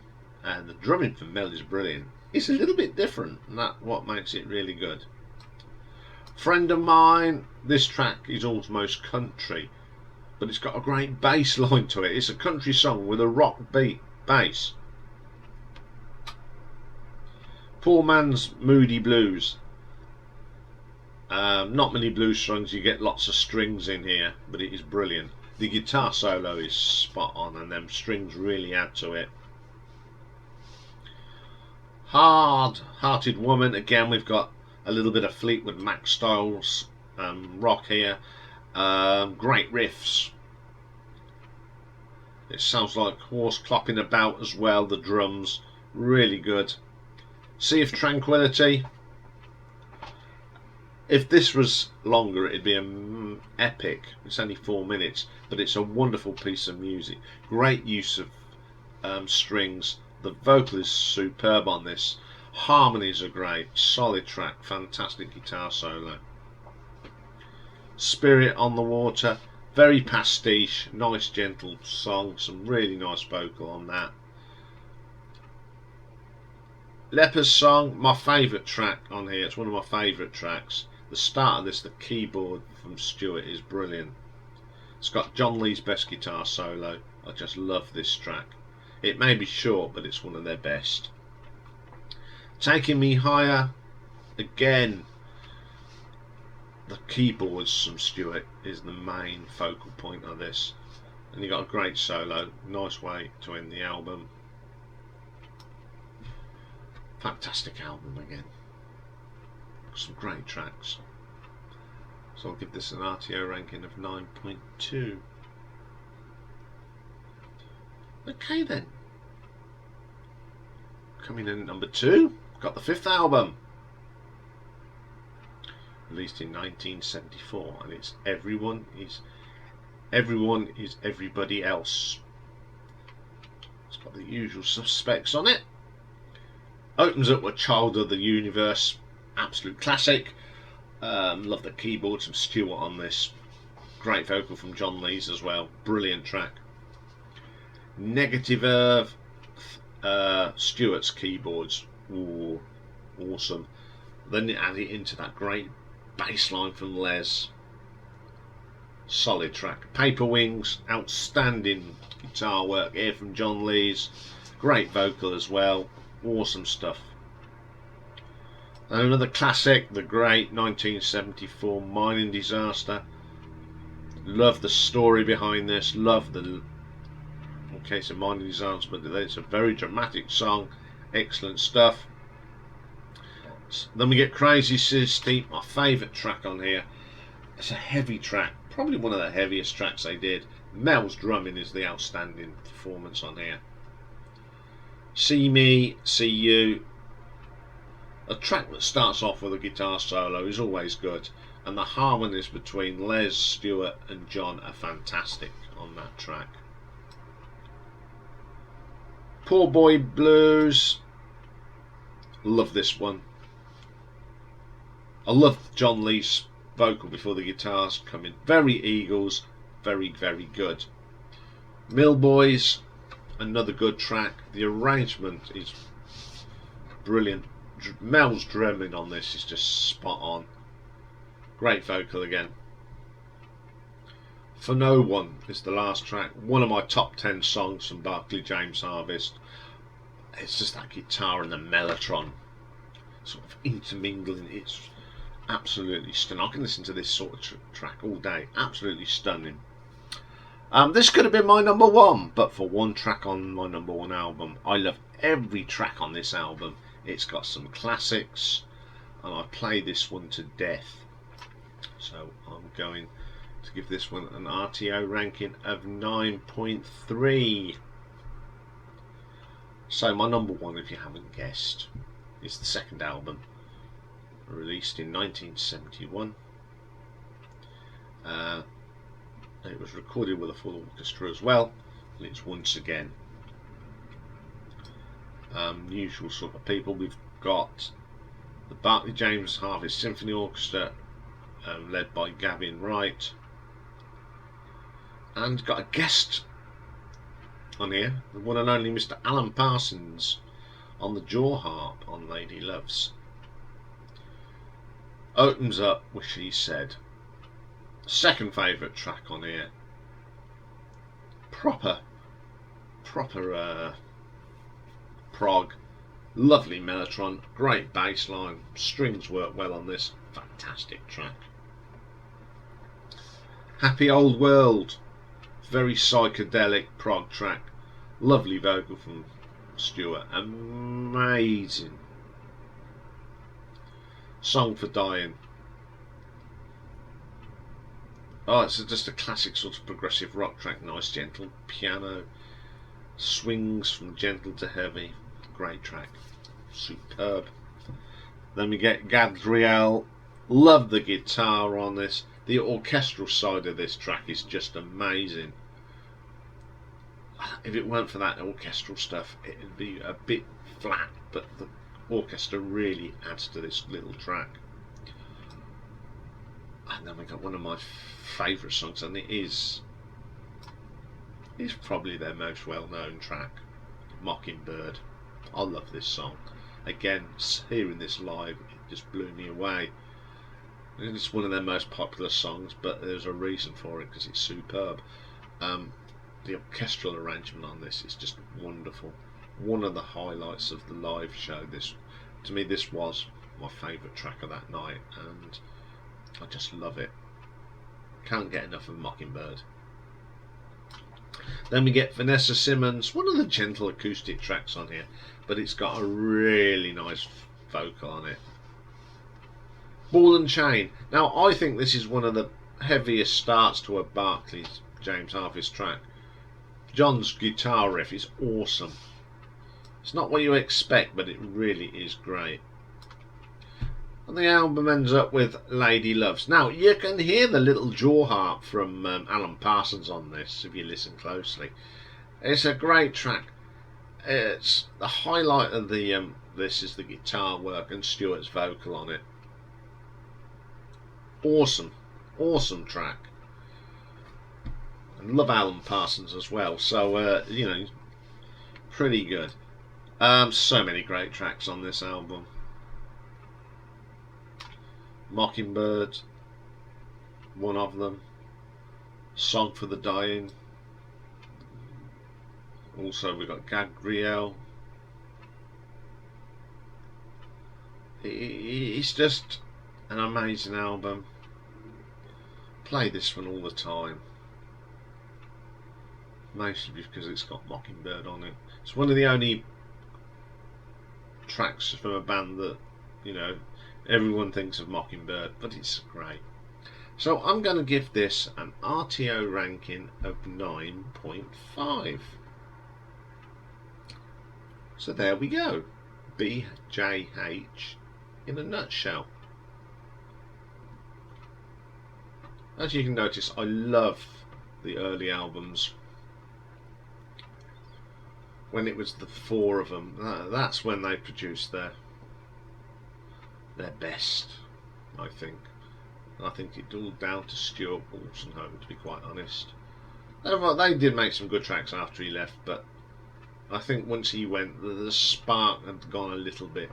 and the drumming from Mel is brilliant. It's a little bit different, and that's what makes it really good. Friend of Mine. This track is almost country, but it's got a great bass line to it. It's a country song with a rock beat bass. Poor Man's Moody Blues. Not many blues songs you get lots of strings in here, but it is brilliant. The guitar solo is spot on, and them strings really add to it. Hard Hearted Woman. Again, we've got a little bit of Fleetwood Mac styles rock here. Great riffs. It sounds like horse clopping about as well. The drums, really good. Sea of Tranquility. If this was longer, it'd be an epic. It's only 4 minutes, but it's a wonderful piece of music. Great use of strings. The vocal is superb on this. Harmonies are great. Solid track. Fantastic guitar solo. Spirit on the Water. Very pastiche. Nice gentle song. Some really nice vocal on that. Leper's Song. My favourite track on here. It's one of my favourite tracks. The start of this, the keyboard from Stuart is brilliant. It's got John Lee's best guitar solo. I just love this track. It may be short, but it's one of their best. Taking Me Higher. Again, the keyboards from Stewart is the main focal point of this, and you got a great solo. Nice way to end the album. Fantastic album again. Some great tracks. So I'll give this an RTO ranking of 9.2. Okay then. Coming in at number 2, got the 5th album. Released in 1974, and it's Everyone is Everybody Else. It's got the usual suspects on it. Opens up with Child of the Universe, absolute classic. Love the keyboards from Stewart on this. Great vocal from John Lees as well. Brilliant track. Negative Earth, Stewart's keyboards. Ooh, awesome. Then you add it into that great bass line from Les. Solid track. Paper Wings, outstanding guitar work here from John Lees. Great vocal as well. Awesome stuff. And another classic, the great 1974 mining disaster. Love the story behind this. Love the, in case of mining disaster, but it's a very dramatic song. Excellent stuff. Then we get Crazy Sister, my favourite track on here. It's a heavy track, probably one of the heaviest tracks they did. Mel's drumming is the outstanding performance on here. See Me, See You. A track that starts off with a guitar solo is always good, and the harmonies between Les, Stewart and John are fantastic on that track. Poor Boy Blues. Love this one. I love John Lee's vocal before the guitars come in. Very Eagles, very, very good. Mill Boys, another good track. The arrangement is brilliant. Mel's drumming on this is just spot on. Great vocal again. For No One is the last track. One of my top 10 songs from Barclay James Harvest. It's just that guitar and the mellotron sort of intermingling. It's absolutely stunning. I can listen to this sort of track all day. Absolutely stunning. This could have been my number 1, but for one track on my number 1 album. I love every track on this album. It's got some classics, and I play this one to death. So I'm going to give this one an RTO ranking of 9.3. So my number 1, if you haven't guessed, is the second album, released in 1971. It was recorded with a full orchestra as well, and it's once again usual sort of people. We've got the Barclay James Harvest Symphony Orchestra, led by Gavin Wright, and got a guest on here, the one and only Mr. Alan Parsons on the jaw harp on Lady Loves. Opens up with She Said. Second favourite track on here. Proper prog, lovely mellotron, great bass line, strings work well on this, fantastic track. Happy Old World, very psychedelic prog track, lovely vocal from Stewart, amazing. Song for Dying. Oh, it's just a classic sort of progressive rock track, nice gentle piano, swings from gentle to heavy. Great track, superb. Then we get Gadriel. Love the guitar on this. The orchestral side of this track is just amazing. If it weren't for that orchestral stuff, it would be a bit flat, but the orchestra really adds to this little track. And then we got one of my favourite songs, and it is probably their most well-known track, Mockingbird. I love this song. Again, hearing this live, it just blew me away. It's one of their most popular songs, but there's a reason for it, because it's superb. The orchestral arrangement on this is just wonderful. One of the highlights of the live show. To me, this was my favourite track of that night, and I just love it. Can't get enough of Mockingbird. Then we get Vanessa Simmons, one of the gentle acoustic tracks on here, but it's got a really nice vocal on it. Ball and Chain. Now I think this is one of the heaviest starts to a Barclay James Harvest track. John's guitar riff is awesome. It's not what you expect, but it really is great. And the album ends up with Lady Loves. Now you can hear the little jaw harp from Alan Parsons on this if you listen closely. It's a great track. It's the highlight of the this is the guitar work and Stuart's vocal on it. Awesome, awesome track. And love Alan Parsons as well. So you know, pretty good. So many great tracks on this album. Mockingbird, one of them. Song for the Dying. Also we've got Gabrielle. It's just an amazing album. Play this one all the time. Mostly because it's got Mockingbird on it. It's one of the only tracks from a band that, you know, everyone thinks of Mockingbird, but it's great. So I'm going to give this an RTO ranking of 9.5. So there we go. BJH in a nutshell. As you can notice, I love the early albums. When it was the four of them, that's when they produced their best, I think. I think it's all down to Stuart Wolstenholme, to be quite honest. They did make some good tracks after he left, but I think once he went, the spark had gone a little bit.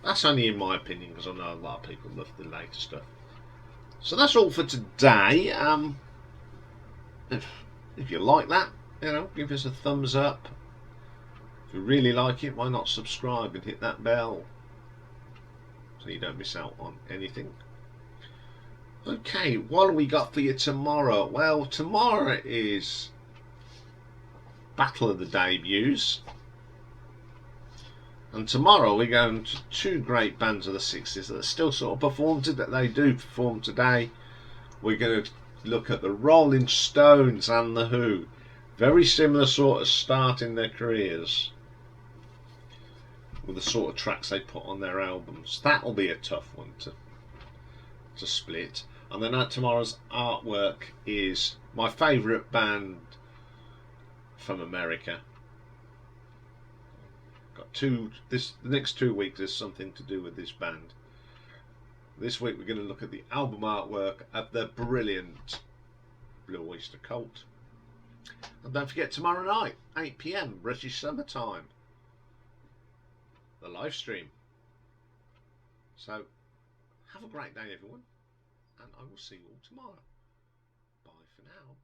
That's only in my opinion, because I know a lot of people love the later stuff. So that's all for today. If you like that, you know, give us a thumbs up. If you really like it, why not subscribe and hit that bell so you don't miss out on anything. Okay, what have we got for you tomorrow? Well, tomorrow is Battle of the Debuts. And tomorrow we're going to two great bands of the 60s that still sort of perform today. They do perform today. We're going to look at the Rolling Stones and the Who. Very similar sort of start in their careers with the sort of tracks they put on their albums. That'll be a tough one to split. And then tomorrow's artwork is my favourite band from America. Got the next 2 weeks is something to do with this band. This week we're going to look at the album artwork of the brilliant Blue Oyster Cult. And don't forget, tomorrow night, 8 PM, British Summertime, the live stream. So have a great day, everyone, and I will see you all tomorrow. Bye for now.